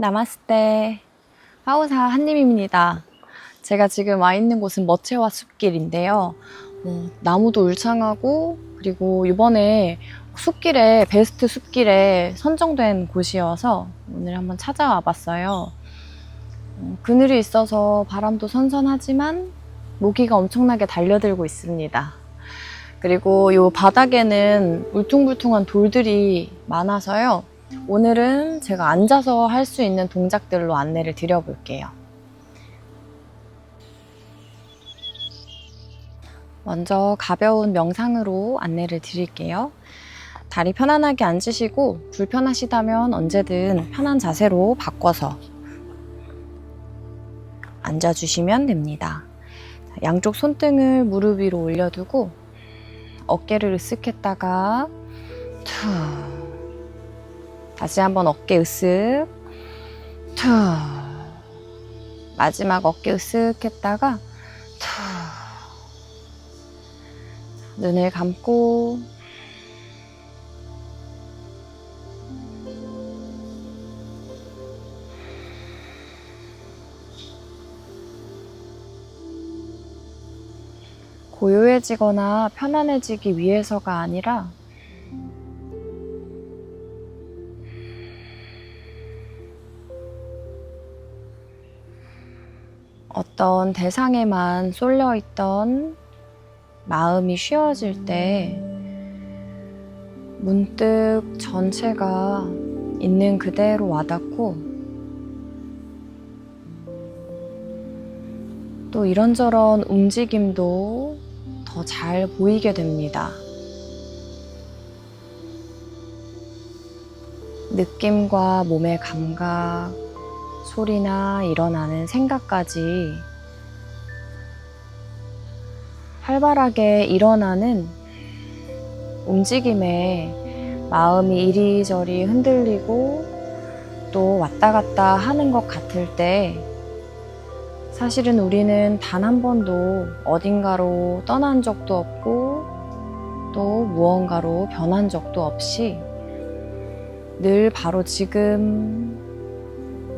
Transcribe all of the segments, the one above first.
나마스테. 하우사 한님입니다. 제가 지금 와 있는 곳은 머체화 숲길인데요. 나무도 울창하고, 그리고 이번에 숲길에, 베스트 숲길에 선정된 곳이어서 오늘 한번 찾아와 봤어요. 그늘이 있어서 바람도 선선하지만 모기가 엄청나게 달려들고 있습니다. 그리고 이 바닥에는 울퉁불퉁한 돌들이 많아서요. 오늘은 제가 앉아서 할 수 있는 동작들로 안내를 드려볼게요. 먼저 가벼운 명상으로 안내를 드릴게요. 다리 편안하게 앉으시고 불편하시다면 언제든 편한 자세로 바꿔서 앉아주시면 됩니다. 양쪽 손등을 무릎 위로 올려두고 어깨를 으쓱했다가 툭, 다시 한번 어깨 으쓱, 툭, 마지막 어깨 으쓱했다가 툭, 눈을 감고 고요해지거나 편안해지기 위해서가 아니라 어떤 대상에만 쏠려 있던 마음이 쉬어질 때 문득 전체가 있는 그대로 와닿고 또 이런저런 움직임도 더 잘 보이게 됩니다. 느낌과 몸의 감각, 소리나 일어나는 생각까지 활발하게 일어나는 움직임에 마음이 이리저리 흔들리고 또 왔다 갔다 하는 것 같을 때 사실은 우리는 단 한 번도 어딘가로 떠난 적도 없고 또 무언가로 변한 적도 없이 늘 바로 지금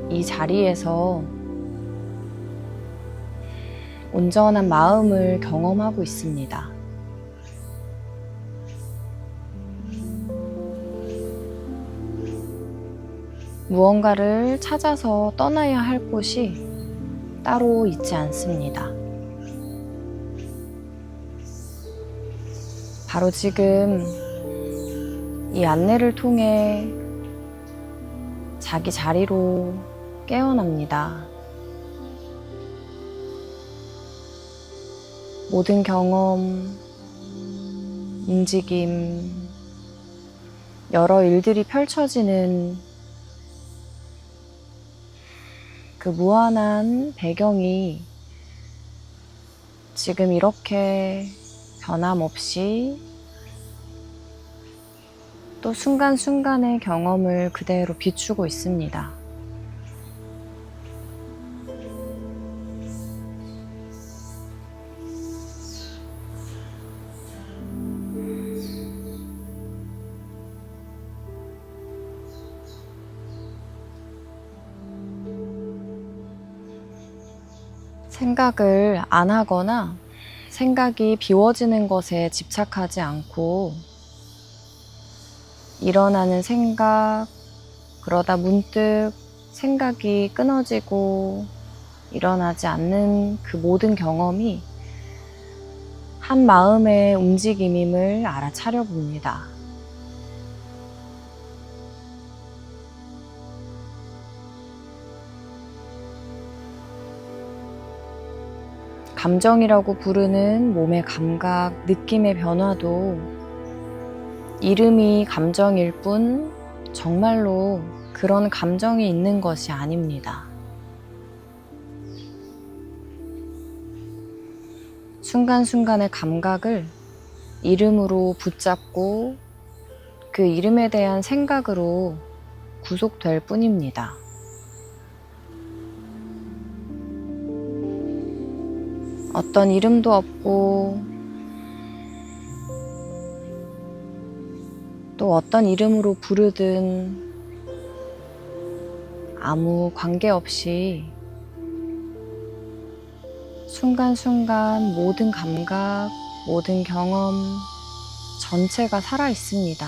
이 자리에서 온전한 마음을 경험하고 있습니다. 무언가를 찾아서 떠나야 할 곳이 따로 있지 않습니다. 바로 지금 이 안내를 통해 자기 자리로 깨어납니다. 모든 경험, 움직임, 여러 일들이 펼쳐지는 그 무한한 배경이 지금 이렇게 변함없이 또 순간순간의 경험을 그대로 비추고 있습니다. 생각을 안 하거나 생각이 비워지는 것에 집착하지 않고 일어나는 생각, 그러다 문득 생각이 끊어지고 일어나지 않는 그 모든 경험이 한 마음의 움직임임을 알아차려 봅니다. 감정이라고 부르는 몸의 감각, 느낌의 변화도 이름이 감정일 뿐 정말로 그런 감정이 있는 것이 아닙니다. 순간순간의 감각을 이름으로 붙잡고 그 이름에 대한 생각으로 구속될 뿐입니다. 어떤 이름도 없고 또 어떤 이름으로 부르든 아무 관계없이 순간순간 모든 감각, 모든 경험 전체가 살아 있습니다.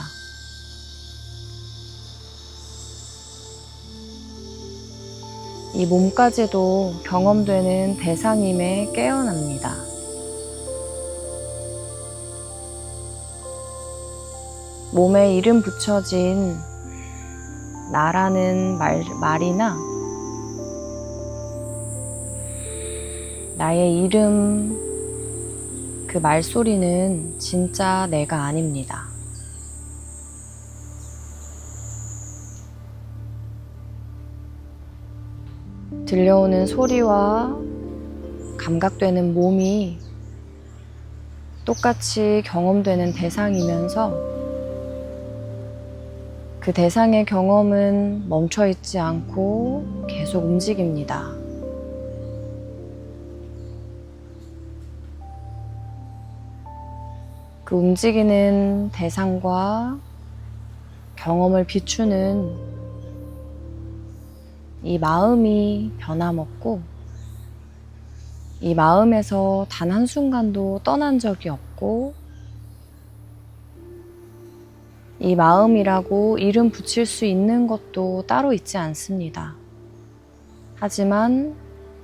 이 몸까지도 경험되는 대상임에 깨어납니다. 몸에 이름 붙여진 나라는 말이나 나의 이름, 그 말소리는 진짜 내가 아닙니다. 들려오는 소리와 감각되는 몸이 똑같이 경험되는 대상이면서 그 대상의 경험은 멈춰 있지 않고 계속 움직입니다. 그 움직이는 대상과 경험을 비추는 이 마음이 변함없고 이 마음에서 단 한순간도 떠난 적이 없고 이 마음이라고 이름 붙일 수 있는 것도 따로 있지 않습니다. 하지만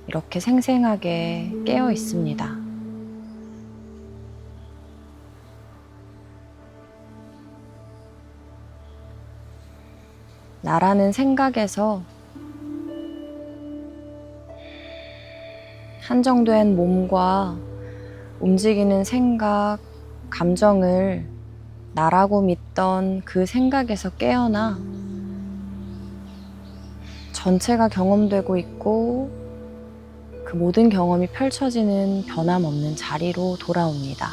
이렇게 생생하게 깨어 있습니다. 나라는 생각에서 한정된 몸과 움직이는 생각, 감정을 나라고 믿던 그 생각에서 깨어나 전체가 경험되고 있고 그 모든 경험이 펼쳐지는 변함없는 자리로 돌아옵니다.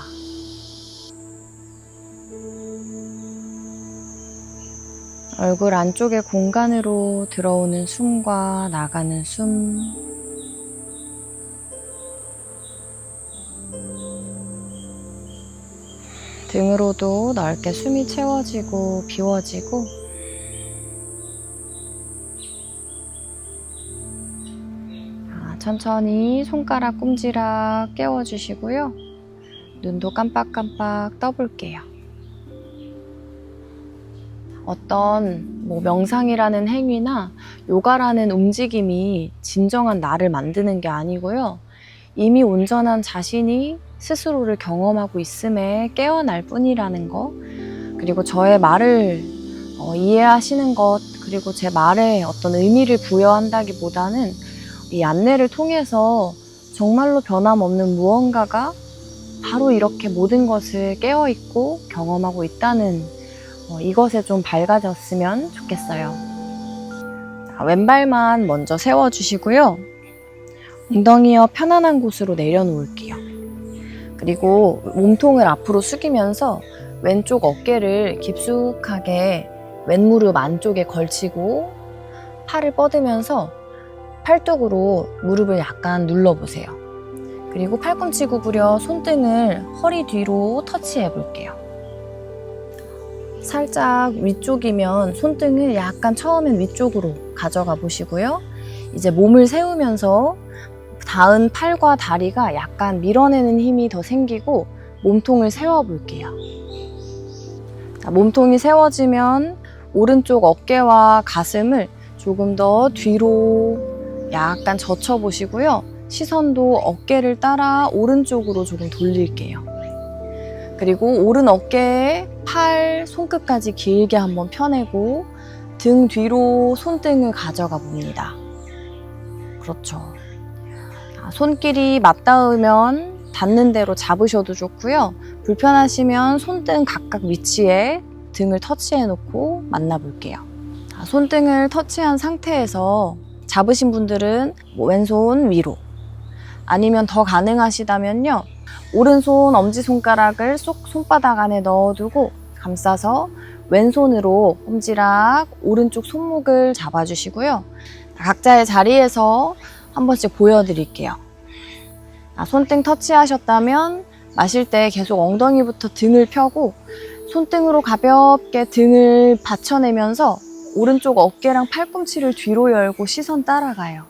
얼굴 안쪽의 공간으로 들어오는 숨과 나가는 숨, 등으로도 넓게 숨이 채워지고 비워지고 천천히 손가락 꼼지락 깨워주시고요. 눈도 깜빡깜빡 떠볼게요. 어떤 명상이라는 행위나 요가라는 움직임이 진정한 나를 만드는 게 아니고요. 이미 온전한 자신이 스스로를 경험하고 있음에 깨어날 뿐이라는 것, 그리고 저의 말을 이해하시는 것, 그리고 제 말에 어떤 의미를 부여한다기보다는 이 안내를 통해서 정말로 변함없는 무언가가 바로 이렇게 모든 것을 깨어있고 경험하고 있다는 이것에 좀 밝아졌으면 좋겠어요. 왼발만 먼저 세워주시고요. 엉덩이 옆 편안한 곳으로 내려놓을게요. 그리고 몸통을 앞으로 숙이면서 왼쪽 어깨를 깊숙하게 왼무릎 안쪽에 걸치고 팔을 뻗으면서 팔뚝으로 무릎을 약간 눌러보세요. 그리고 팔꿈치 구부려 손등을 허리 뒤로 터치해 볼게요. 살짝 위쪽이면 손등을 약간 처음엔 위쪽으로 가져가 보시고요. 이제 몸을 세우면서 닿은 팔과 다리가 약간 밀어내는 힘이 더 생기고 몸통을 세워볼게요. 몸통이 세워지면 오른쪽 어깨와 가슴을 조금 더 뒤로 약간 젖혀보시고요. 시선도 어깨를 따라 오른쪽으로 조금 돌릴게요. 그리고 오른 어깨에 팔, 손끝까지 길게 한번 펴내고 등 뒤로 손등을 가져가 봅니다. 그렇죠. 손길이 맞닿으면 닿는 대로 잡으셔도 좋고요. 불편하시면 손등 각각 위치에 등을 터치해 놓고 만나볼게요. 손등을 터치한 상태에서 잡으신 분들은 왼손 위로, 아니면 더 가능하시다면요, 오른손 엄지손가락을 쏙 손바닥 안에 넣어두고 감싸서 왼손으로 꼼지락 오른쪽 손목을 잡아주시고요. 각자의 자리에서 한 번씩 보여드릴게요. 손등 터치하셨다면 마실 때 계속 엉덩이부터 등을 펴고 손등으로 가볍게 등을 받쳐내면서 오른쪽 어깨랑 팔꿈치를 뒤로 열고 시선 따라가요.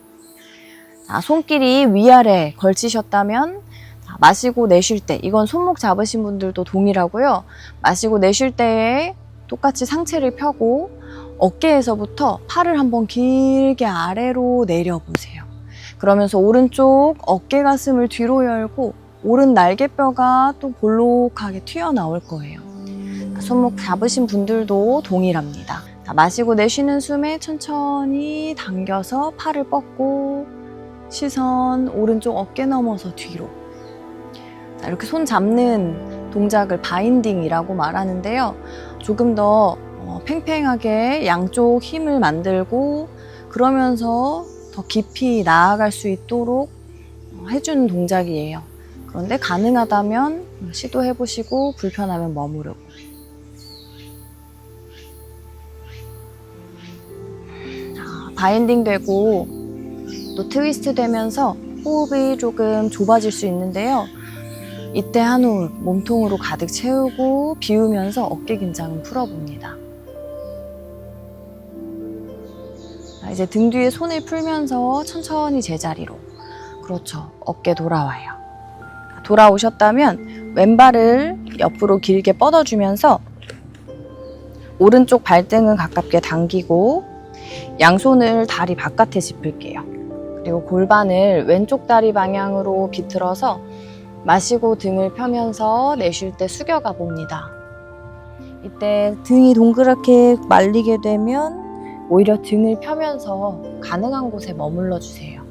자, 손길이 위아래 걸치셨다면 마시고 내쉴 때, 이건 손목 잡으신 분들도 동일하고요. 마시고 내쉴 때에 똑같이 상체를 펴고 어깨에서부터 팔을 한번 길게 아래로 내려보세요. 그러면서 오른쪽 어깨 가슴을 뒤로 열고 오른 날개뼈가 또 볼록하게 튀어나올 거예요. 손목 잡으신 분들도 동일합니다. 자, 마시고 내쉬는 숨에 천천히 당겨서 팔을 뻗고 시선 오른쪽 어깨 넘어서 뒤로. 자, 이렇게 손 잡는 동작을 바인딩이라고 말하는데요. 조금 더 팽팽하게 양쪽 힘을 만들고 그러면서 더 깊이 나아갈 수 있도록 해주는 동작이에요. 그런데 가능하다면 시도해보시고 불편하면 머무르고. 바인딩 되고 또 트위스트 되면서 호흡이 조금 좁아질 수 있는데요. 이때 한호흡 몸통으로 가득 채우고 비우면서 어깨 긴장을 풀어봅니다. 이제 등 뒤에 손을 풀면서 천천히 제자리로. 그렇죠. 어깨 돌아와요. 돌아오셨다면 왼발을 옆으로 길게 뻗어주면서 오른쪽 발등은 가깝게 당기고 양손을 다리 바깥에 짚을게요. 그리고 골반을 왼쪽 다리 방향으로 비틀어서 마시고 등을 펴면서 내쉴 때 숙여가 봅니다. 이때 등이 동그랗게 말리게 되면 오히려 등을 펴면서 가능한 곳에 머물러 주세요.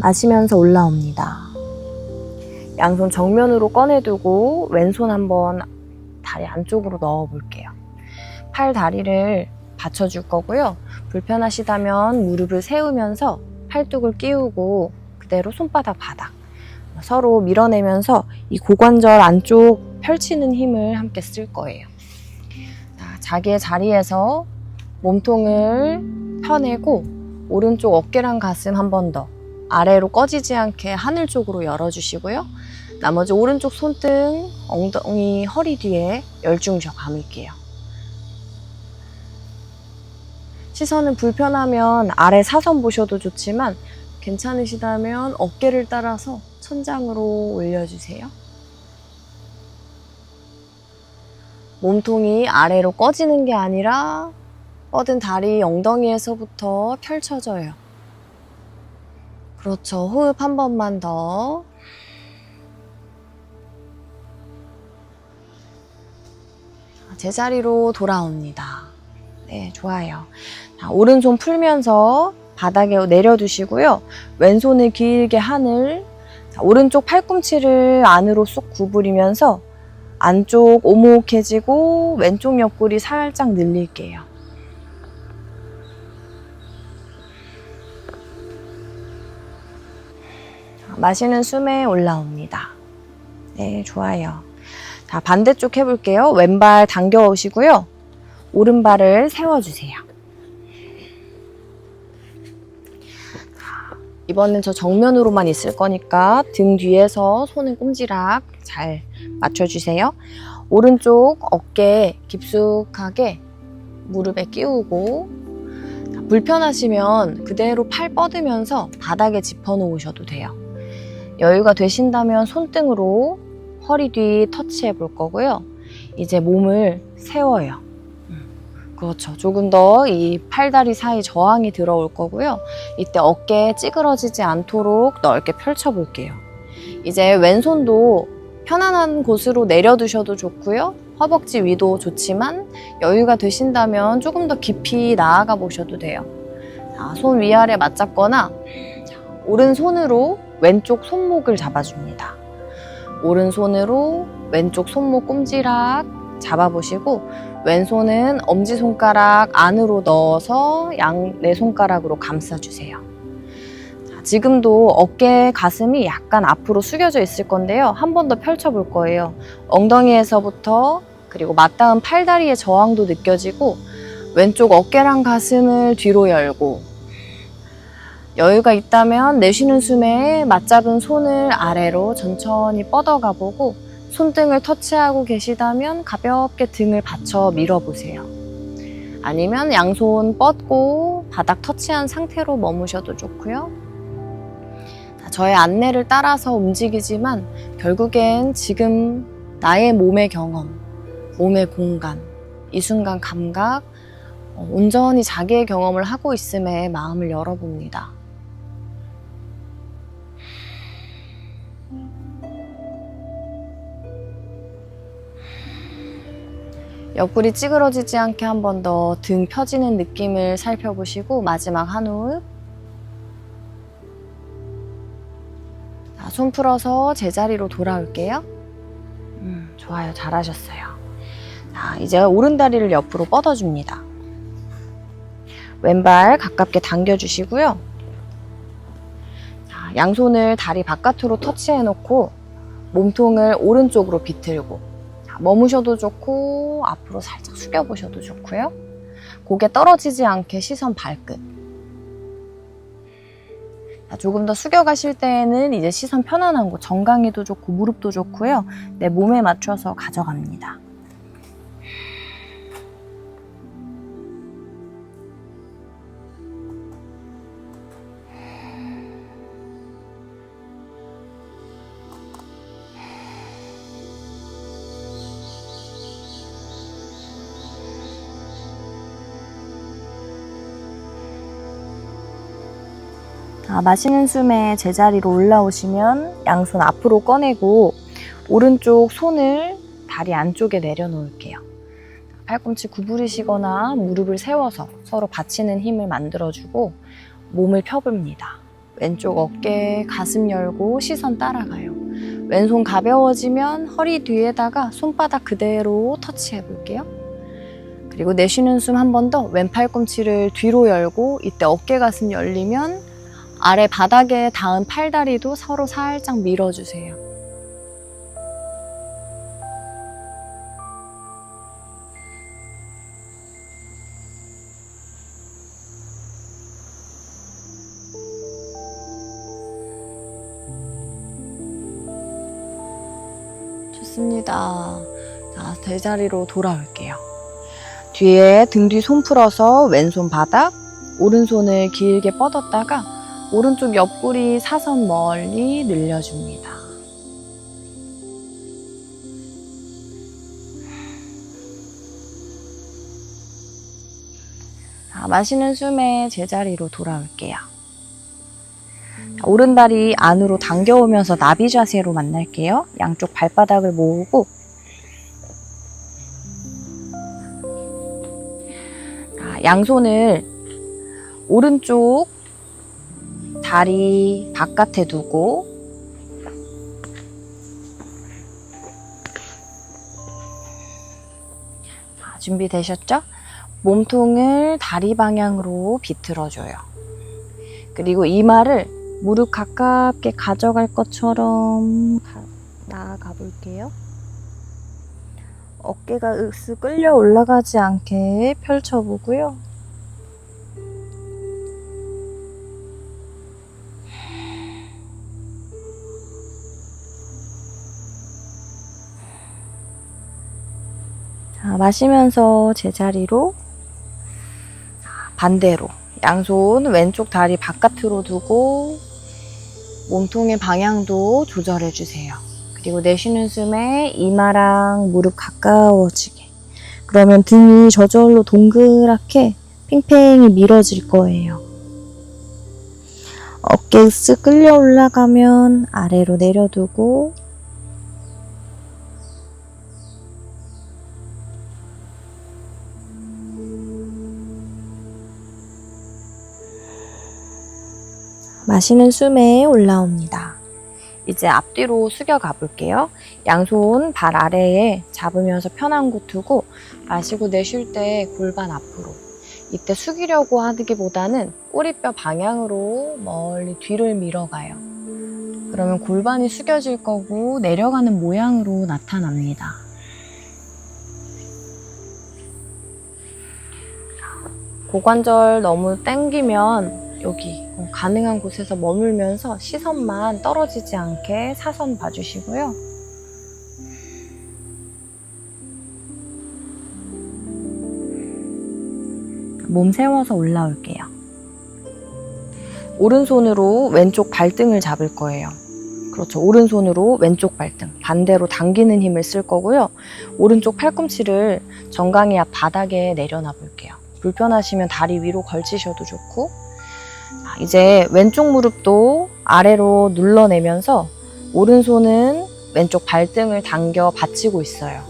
마시면서 올라옵니다. 양손 정면으로 꺼내두고 왼손 한번 다리 안쪽으로 넣어 볼게요. 팔 다리를 받쳐줄 거고요. 불편하시다면 무릎을 세우면서 팔뚝을 끼우고 그대로 손바닥 바닥 서로 밀어내면서 이 고관절 안쪽 펼치는 힘을 함께 쓸 거예요. 자기의 자리에서 몸통을 펴내고 오른쪽 어깨랑 가슴 한 번 더 아래로 꺼지지 않게 하늘 쪽으로 열어주시고요. 나머지 오른쪽 손등, 엉덩이, 허리 뒤에 열중셔 감을게요. 시선은 불편하면 아래 사선 보셔도 좋지만 괜찮으시다면 어깨를 따라서 천장으로 올려주세요. 몸통이 아래로 꺼지는 게 아니라 뻗은 다리 엉덩이에서부터 펼쳐져요. 그렇죠. 호흡 한 번만 더. 제자리로 돌아옵니다. 네, 좋아요. 자, 오른손 풀면서 바닥에 내려두시고요. 왼손을 길게 하늘. 자, 오른쪽 팔꿈치를 안으로 쏙 구부리면서 안쪽 오목해지고 왼쪽 옆구리 살짝 늘릴게요. 마시는 숨에 올라옵니다. 네, 좋아요. 자, 반대쪽 해볼게요. 왼발 당겨 오시고요. 오른발을 세워주세요. 이번엔 저 정면으로만 있을 거니까 등 뒤에서 손은 꼼지락 잘 맞춰주세요. 오른쪽 어깨 깊숙하게 무릎에 끼우고 불편하시면 그대로 팔 뻗으면서 바닥에 짚어놓으셔도 돼요. 여유가 되신다면 손등으로 허리 뒤 터치해 볼 거고요. 이제 몸을 세워요. 그렇죠. 조금 더 이 팔다리 사이 저항이 들어올 거고요. 이때 어깨 찌그러지지 않도록 넓게 펼쳐 볼게요. 이제 왼손도 편안한 곳으로 내려두셔도 좋고요. 허벅지 위도 좋지만 여유가 되신다면 조금 더 깊이 나아가 보셔도 돼요. 자, 손 위아래 맞잡거나 오른손으로 왼쪽 손목을 잡아줍니다. 오른손으로 왼쪽 손목 꼼지락 잡아보시고 왼손은 엄지손가락 안으로 넣어서 네 손가락으로 감싸주세요. 자, 지금도 어깨, 가슴이 약간 앞으로 숙여져 있을 건데요. 한 번 더 펼쳐볼 거예요. 엉덩이에서부터 그리고 맞닿은 팔다리의 저항도 느껴지고 왼쪽 어깨랑 가슴을 뒤로 열고 여유가 있다면 내쉬는 숨에 맞잡은 손을 아래로 천천히 뻗어가 보고 손등을 터치하고 계시다면 가볍게 등을 받쳐 밀어보세요. 아니면 양손 뻗고 바닥 터치한 상태로 머무셔도 좋고요. 저의 안내를 따라서 움직이지만 결국엔 지금 나의 몸의 경험, 몸의 공간, 이 순간 감각, 온전히 자기의 경험을 하고 있음에 마음을 열어봅니다. 옆구리 찌그러지지 않게 한 번 더 등 펴지는 느낌을 살펴보시고 마지막 한 호흡. 자, 손 풀어서 제자리로 돌아올게요. 좋아요. 잘하셨어요. 자, 이제 오른다리를 옆으로 뻗어줍니다. 왼발 가깝게 당겨주시고요. 자, 양손을 다리 바깥으로 터치해놓고 몸통을 오른쪽으로 비틀고 머무셔도 좋고 앞으로 살짝 숙여보셔도 좋고요. 고개 떨어지지 않게 시선 발끝. 조금 더 숙여가실 때에는 이제 시선 편안한 곳, 정강이도 좋고 무릎도 좋고요. 내 몸에 맞춰서 가져갑니다. 마시는 숨에 제자리로 올라오시면 양손 앞으로 꺼내고 오른쪽 손을 다리 안쪽에 내려놓을게요. 팔꿈치 구부리시거나 무릎을 세워서 서로 받치는 힘을 만들어주고 몸을 펴봅니다. 왼쪽 어깨, 가슴 열고 시선 따라가요. 왼손 가벼워지면 허리 뒤에다가 손바닥 그대로 터치해 볼게요. 그리고 내쉬는 숨 한 번 더 왼 팔꿈치를 뒤로 열고 이때 어깨, 가슴 열리면 아래 바닥에 닿은 팔다리도 서로 살짝 밀어주세요. 좋습니다. 자, 제자리로 돌아올게요. 뒤에 등 뒤 손 풀어서 왼손 바닥, 오른손을 길게 뻗었다가 오른쪽 옆구리 사선 멀리 늘려줍니다. 자, 마시는 숨에 제자리로 돌아올게요. 자, 오른다리 안으로 당겨오면서 나비 자세로 만날게요. 양쪽 발바닥을 모으고 자, 양손을 오른쪽 다리 바깥에 두고 준비되셨죠? 몸통을 다리 방향으로 비틀어줘요. 그리고 이마를 무릎 가깝게 가져갈 것처럼 나아가 볼게요. 어깨가 으쓱 끌려 올라가지 않게 펼쳐보고요. 자, 마시면서 제자리로 반대로 양손 왼쪽 다리 바깥으로 두고 몸통의 방향도 조절해 주세요. 그리고 내쉬는 숨에 이마랑 무릎 가까워지게. 그러면 등이 저절로 동그랗게 팽팽히 밀어질 거예요. 어깨 쓱 끌려 올라가면 아래로 내려두고 마시는 숨에 올라옵니다. 이제 앞뒤로 숙여 가볼게요. 양손 발 아래에 잡으면서 편한 곳 두고 마시고 내쉴 때 골반 앞으로 이때 숙이려고 하기보다는 꼬리뼈 방향으로 멀리 뒤를 밀어가요. 그러면 골반이 숙여질 거고 내려가는 모양으로 나타납니다. 고관절 너무 당기면 여기 가능한 곳에서 머물면서 시선만 떨어지지 않게 사선 봐주시고요. 몸 세워서 올라올게요. 오른손으로 왼쪽 발등을 잡을 거예요. 그렇죠. 오른손으로 왼쪽 발등, 반대로 당기는 힘을 쓸 거고요. 오른쪽 팔꿈치를 정강이 앞 바닥에 내려놔 볼게요. 불편하시면 다리 위로 걸치셔도 좋고, 이제 왼쪽 무릎도 아래로 눌러내면서 오른손은 왼쪽 발등을 당겨 받치고 있어요.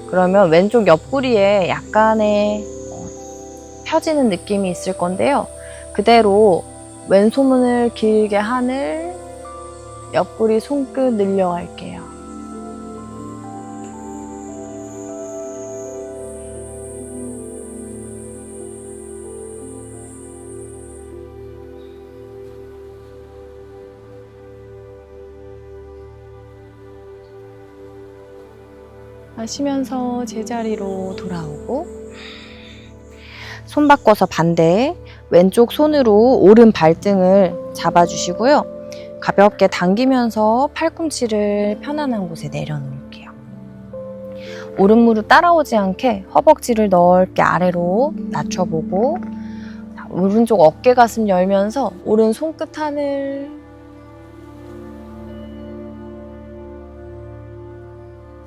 그러면 왼쪽 옆구리에 약간의 펴지는 느낌이 있을 건데요. 그대로 왼손을 길게 하늘, 옆구리 손끝 늘려갈게요. 마시면서 제자리로 돌아오고, 손 바꿔서 반대 왼쪽 손으로 오른 발등을 잡아주시고요. 가볍게 당기면서 팔꿈치를 편안한 곳에 내려놓을게요. 오른 무릎 따라오지 않게 허벅지를 넓게 아래로 낮춰보고, 오른쪽 어깨 가슴 열면서 오른 손끝 하늘,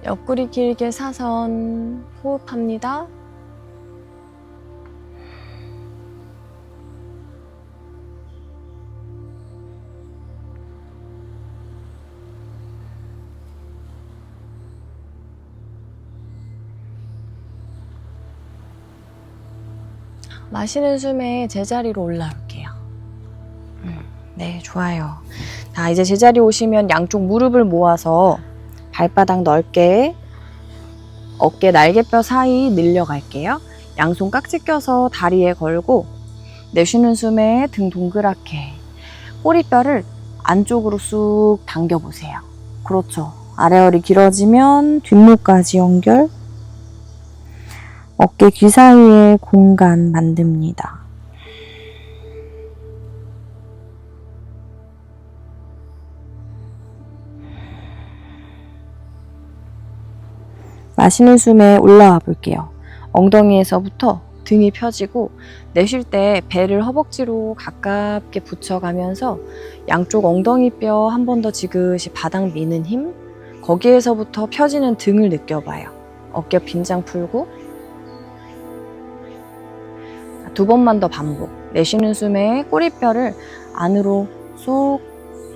옆구리 길게 사선 호흡합니다. 마시는 숨에 제자리로 올라올게요. 네, 좋아요. 자, 이제 제자리 오시면 양쪽 무릎을 모아서 발바닥 넓게 어깨 날개뼈 사이 늘려갈게요. 양손 깍지 껴서 다리에 걸고 내쉬는 숨에 등 동그랗게 꼬리뼈를 안쪽으로 쑥 당겨보세요. 그렇죠. 아래허리 길어지면 뒷목까지 연결. 어깨 귀 사이에 공간 만듭니다. 마시는 숨에 올라와 볼게요. 엉덩이에서부터 등이 펴지고 내쉴 때 배를 허벅지로 가깝게 붙여가면서 양쪽 엉덩이뼈 한 번 더 지그시 바닥 미는 힘, 거기에서부터 펴지는 등을 느껴봐요. 어깨 빈장 풀고 두 번만 더 반복. 내쉬는 숨에 꼬리뼈를 안으로 쏙,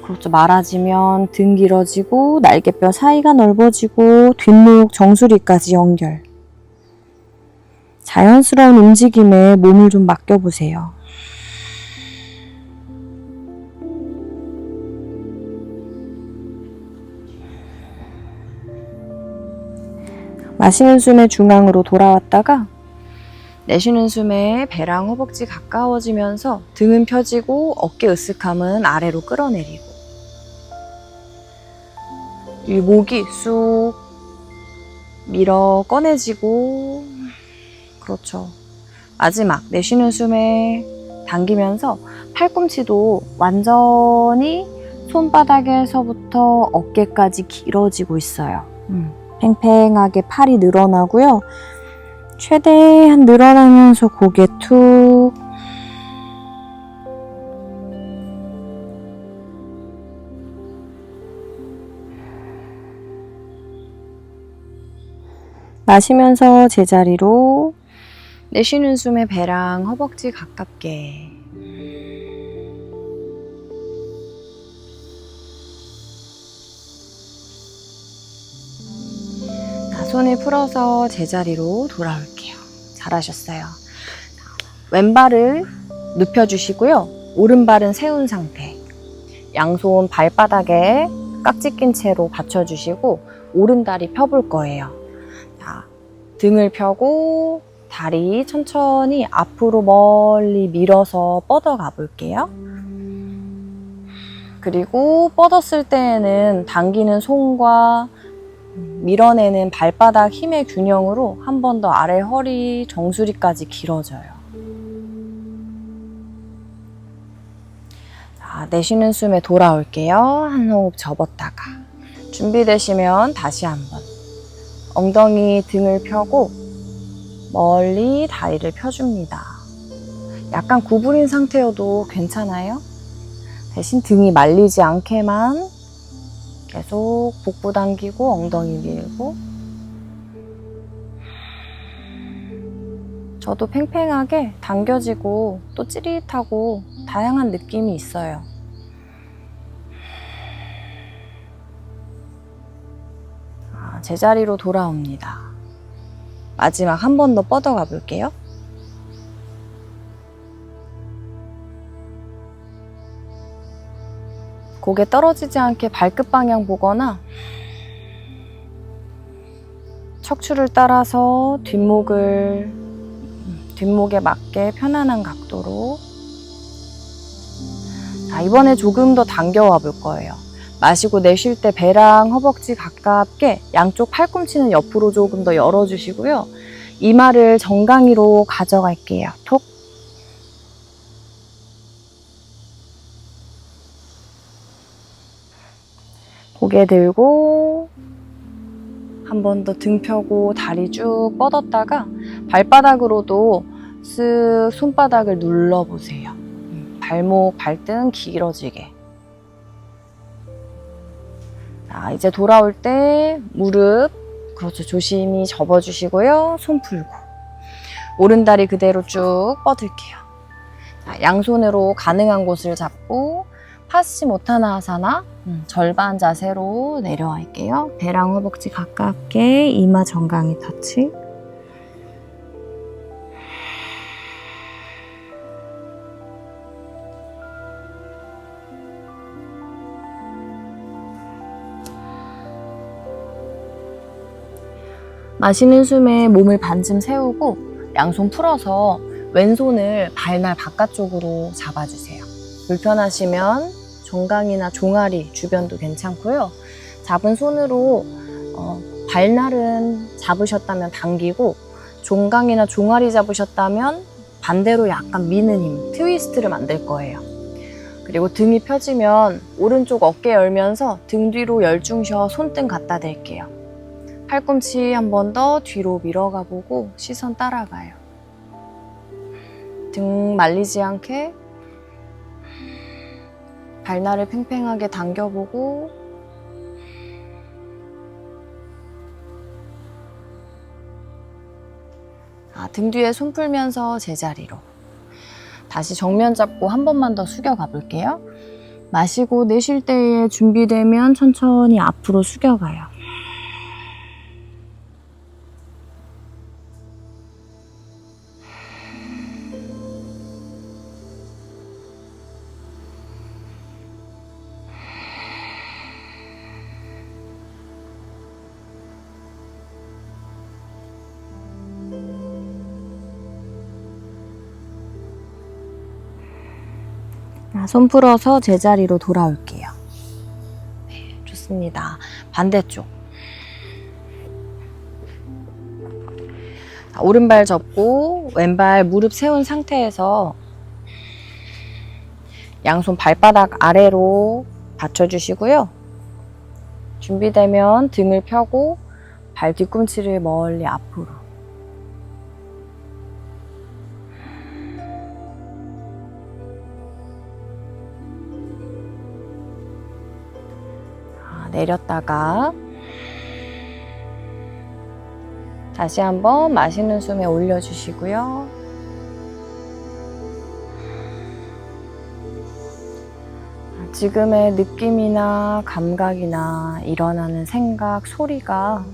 그렇죠. 말아지면 등 길어지고 날개뼈 사이가 넓어지고 뒷목 정수리까지 연결. 자연스러운 움직임에 몸을 좀 맡겨보세요. 마시는 숨에 중앙으로 돌아왔다가 내쉬는 숨에 배랑 허벅지 가까워지면서 등은 펴지고 어깨 으쓱함은 아래로 끌어내리고 이 목이 쑥 밀어 꺼내지고, 그렇죠. 마지막 내쉬는 숨에 당기면서 팔꿈치도 완전히 손바닥에서부터 어깨까지 길어지고 있어요. 팽팽하게 팔이 늘어나고요. 최대한 늘어나면서 고개 툭. 마시면서 제자리로, 내쉬는 숨에 배랑 허벅지 가깝게. 손을 풀어서 제자리로 돌아올게요. 잘하셨어요. 왼발을 눕혀주시고요. 오른발은 세운 상태. 양손 발바닥에 깍지 낀 채로 받쳐주시고 오른다리 펴볼 거예요. 자, 등을 펴고 다리 천천히 앞으로 멀리 밀어서 뻗어가 볼게요. 그리고 뻗었을 때에는 당기는 손과 밀어내는 발바닥 힘의 균형으로 한 번 더 아래 허리 정수리까지 길어져요. 자, 내쉬는 숨에 돌아올게요. 한 호흡 접었다가 준비되시면 다시 한번 엉덩이 등을 펴고 멀리 다리를 펴줍니다. 약간 구부린 상태여도 괜찮아요. 대신 등이 말리지 않게만 계속 복부 당기고 엉덩이 밀고. 저도 팽팽하게 당겨지고 또 찌릿하고 다양한 느낌이 있어요. 제자리로 돌아옵니다. 마지막 한 번 더 뻗어가 볼게요. 고개 떨어지지 않게 발끝 방향 보거나 척추를 따라서 뒷목에 맞게 편안한 각도로. 자, 이번에 조금 더 당겨와 볼 거예요. 마시고 내쉴 때 배랑 허벅지 가깝게 양쪽 팔꿈치는 옆으로 조금 더 열어주시고요. 이마를 정강이로 가져갈게요. 톡. 고개 들고 한 번 더 등 펴고 다리 쭉 뻗었다가 발바닥으로도 쓱 손바닥을 눌러보세요. 발목, 발등 길어지게. 자, 이제 돌아올 때 무릎, 그렇죠, 조심히 접어주시고요. 손 풀고 오른다리 그대로 쭉 뻗을게요. 자, 양손으로 가능한 곳을 잡고 파스치모타나하사나 절반 자세로 내려갈게요. 배랑 허벅지 가깝게 이마 정강이 터치. 마시는 숨에 몸을 반쯤 세우고 양손 풀어서 왼손을 발날 바깥쪽으로 잡아주세요. 불편하시면 정강이나 종아리 주변도 괜찮고요. 잡은 손으로 발날은 잡으셨다면 당기고 종강이나 종아리 잡으셨다면 반대로 약간 미는 힘, 트위스트를 만들 거예요. 그리고 등이 펴지면 오른쪽 어깨 열면서 등 뒤로 열중 쉬어 손등 갖다 댈게요. 팔꿈치 한 번 더 뒤로 밀어가 보고 시선 따라가요. 등 말리지 않게 발날을 팽팽하게 당겨보고 등 뒤에 손 풀면서 제자리로 다시 정면 잡고 한 번만 더 숙여가 볼게요. 마시고 내쉴 때에 준비되면 천천히 앞으로 숙여가요. 손 풀어서 제자리로 돌아올게요. 네, 좋습니다. 반대쪽. 오른발 접고 왼발 무릎 세운 상태에서 양손 발바닥 아래로 받쳐주시고요. 준비되면 등을 펴고 발 뒤꿈치를 멀리 앞으로. 내렸다가 다시 한번 마시는 숨에 올려주시고요. 지금의 느낌이나 감각이나 일어나는 생각, 소리가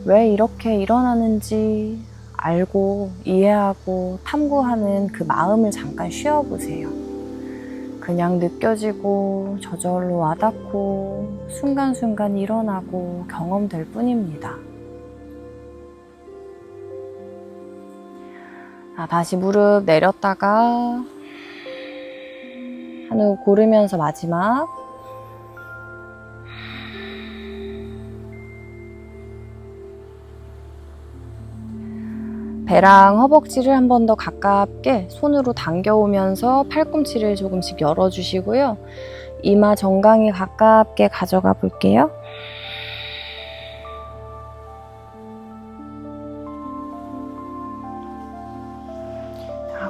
왜 이렇게 일어나는지 알고 이해하고 탐구하는 그 마음을 잠깐 쉬어보세요. 그냥 느껴지고 저절로 와닿고 순간순간 일어나고 경험될 뿐입니다. 다시 무릎 내렸다가 한 호흡 고르면서 마지막. 배랑 허벅지를 한 번 더 가깝게 손으로 당겨오면서 팔꿈치를 조금씩 열어주시고요. 이마 정강이 가깝게 가져가 볼게요.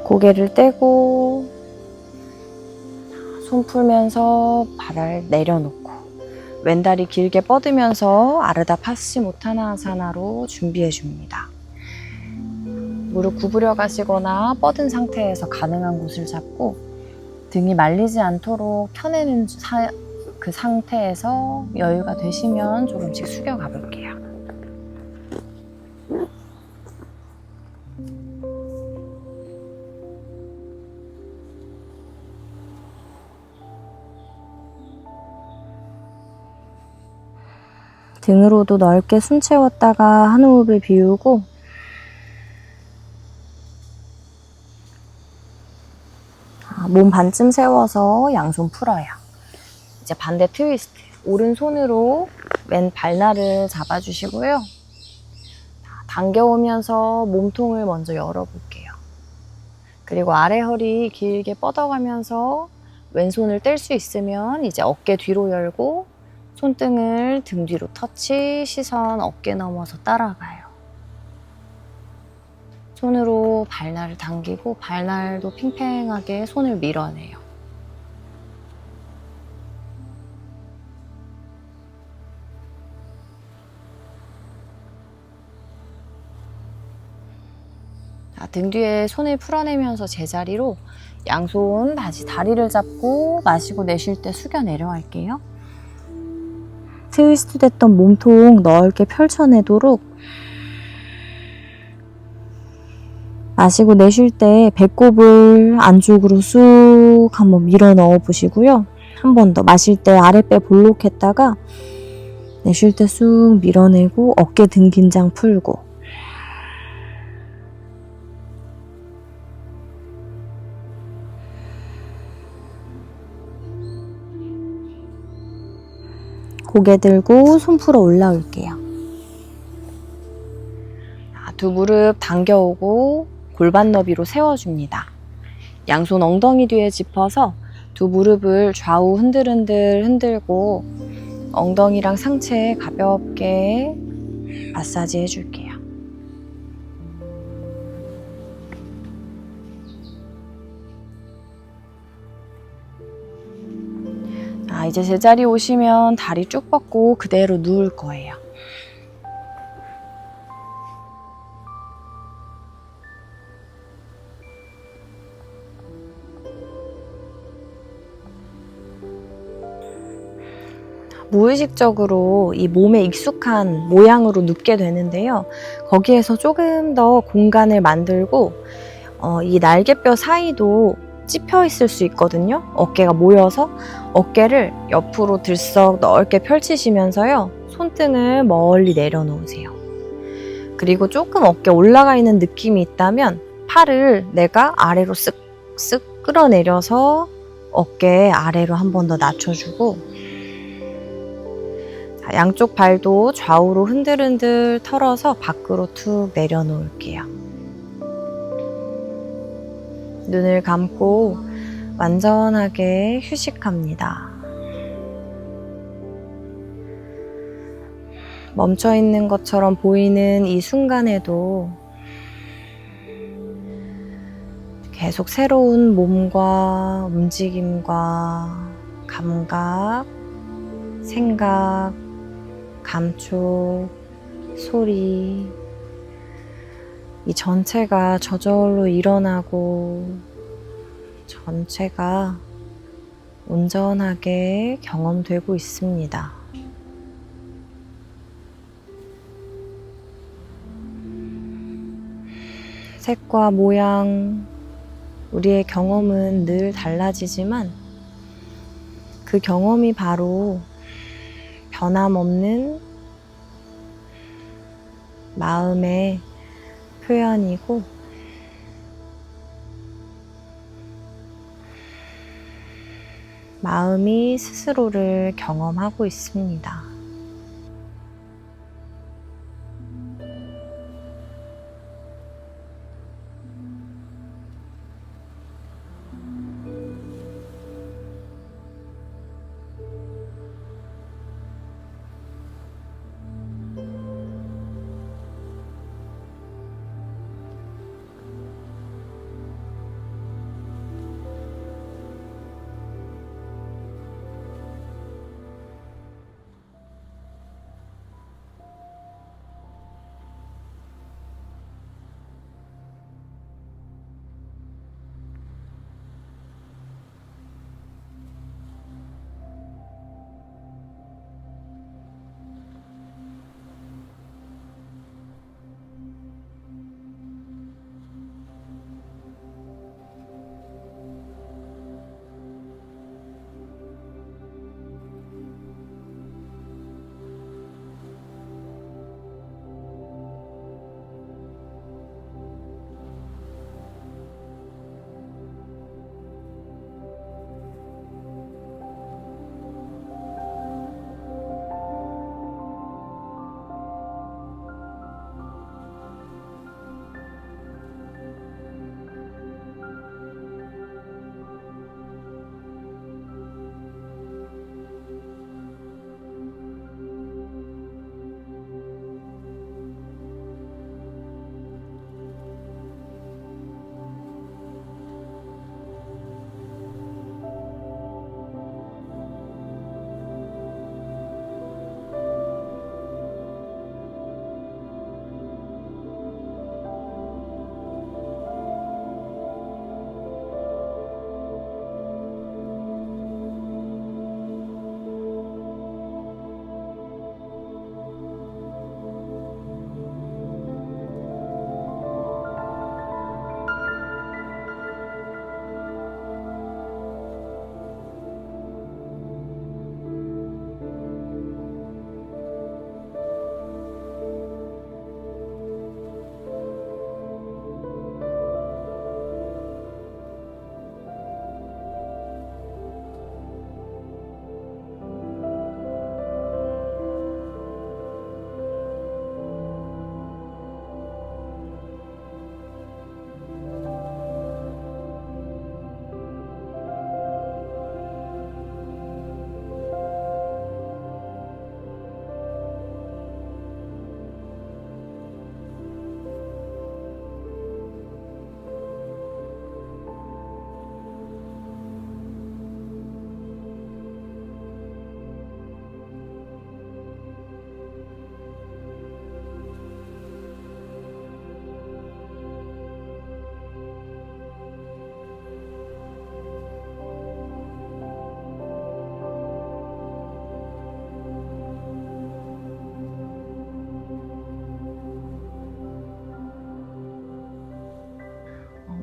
고개를 떼고 손 풀면서 발을 내려놓고 왼다리 길게 뻗으면서 아르다 파스치모타나아사나로 준비해 줍니다. 무릎 구부려 가시거나 뻗은 상태에서 가능한 곳을 잡고 등이 말리지 않도록 펴내는 그 상태에서 여유가 되시면 조금씩 숙여 가볼게요. 등으로도 넓게 숨 채웠다가 한 호흡을 비우고 몸 반쯤 세워서 양손 풀어요. 이제 반대 트위스트. 오른손으로 왼 발날을 잡아주시고요. 당겨오면서 몸통을 먼저 열어볼게요. 그리고 아래 허리 길게 뻗어가면서 왼손을 뗄 수 있으면 이제 어깨 뒤로 열고 손등을 등 뒤로 터치, 시선 어깨 넘어서 따라가요. 손으로 발날을 당기고 발날도 팽팽하게 손을 밀어내요. 등 뒤에 손을 풀어내면서 제자리로 양손 다시 다리를 잡고 마시고 내쉴 때 숙여 내려갈게요. 트위스트 됐던 몸통 넓게 펼쳐내도록 마시고 내쉴 때 배꼽을 안쪽으로 쑥 한번 밀어 넣어 보시고요. 한 번 더 마실 때 아랫배 볼록했다가 내쉴 때 쑥 밀어내고 어깨 등 긴장 풀고 고개 들고 손 풀어 올라올게요. 두 무릎 당겨오고 골반 너비로 세워줍니다. 양손 엉덩이 뒤에 짚어서 두 무릎을 좌우 흔들흔들 흔들고 엉덩이랑 상체 가볍게 마사지 해줄게요. 이제 제자리 오시면 다리 쭉 뻗고 그대로 누울 거예요. 무의식적으로 이 몸에 익숙한 모양으로 눕게 되는데요. 거기에서 조금 더 공간을 만들고 이 날개뼈 사이도 찝혀 있을 수 있거든요. 어깨가 모여서 어깨를 옆으로 들썩 넓게 펼치시면서요. 손등을 멀리 내려놓으세요. 그리고 조금 어깨 올라가 있는 느낌이 있다면 팔을 내가 아래로 쓱쓱 끌어내려서 어깨 아래로 한 번 더 낮춰주고 양쪽 발도 좌우로 흔들흔들 털어서 밖으로 툭 내려놓을게요. 눈을 감고 완전하게 휴식합니다. 멈춰있는 것처럼 보이는 이 순간에도 계속 새로운 몸과 움직임과 감각, 생각, 감촉, 소리 이 전체가 저절로 일어나고 전체가 온전하게 경험되고 있습니다. 색과 모양, 우리의 경험은 늘 달라지지만 그 경험이 바로 변함없는 마음의 표현이고 마음이 스스로를 경험하고 있습니다.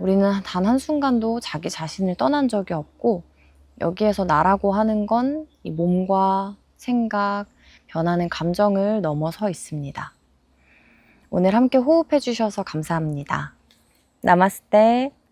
우리는 단 한순간도 자기 자신을 떠난 적이 없고, 여기에서 나라고 하는 건 이 몸과 생각, 변하는 감정을 넘어서 있습니다. 오늘 함께 호흡해 주셔서 감사합니다. 나마스테.